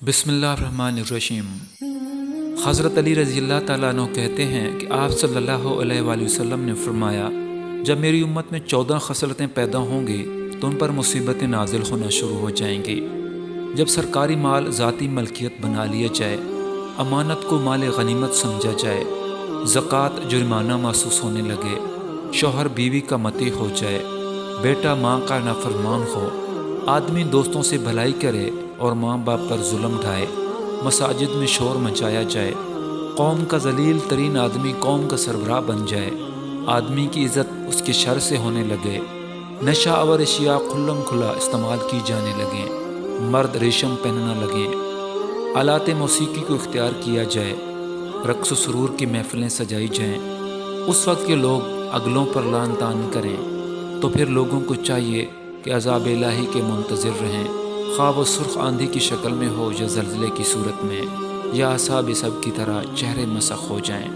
بسم اللہ الرحمن الرحیم۔ حضرت علی رضی اللہ تعالیٰ عنہ کہتے ہیں کہ آپ صلی اللہ علیہ وآلہ وسلم نے فرمایا، جب میری امت میں 14 خصلتیں پیدا ہوں گی تو ان پر مصیبتیں نازل ہونا شروع ہو جائیں گی۔ جب سرکاری مال ذاتی ملکیت بنا لیا جائے، امانت کو مال غنیمت سمجھا جائے، زکوٰۃ جرمانہ محسوس ہونے لگے، شوہر بیوی کا مطیع ہو جائے، بیٹا ماں کا نافرمان ہو، آدمی دوستوں سے بھلائی کرے اور ماں باپ پر ظلم ڈھائے، مساجد میں شور مچایا جائے، قوم کا ذلیل ترین آدمی قوم کا سربراہ بن جائے، آدمی کی عزت اس کے شر سے ہونے لگے، نشہ آور اشیاء کھلم کھلا استعمال کی جانے لگیں، مرد ریشم پہننا لگیں، آلات موسیقی کو اختیار کیا جائے، رقص و سرور کی محفلیں سجائی جائیں، اس وقت کے لوگ اگلوں پر لعن طعن کریں، تو پھر لوگوں کو چاہیے کہ عذاب الہی کے منتظر رہیں، خواہ وہ سرخ آندھی کی شکل میں ہو یا زلزلے کی صورت میں، یا اصحاب سب کی طرح چہرے مسخ ہو جائیں۔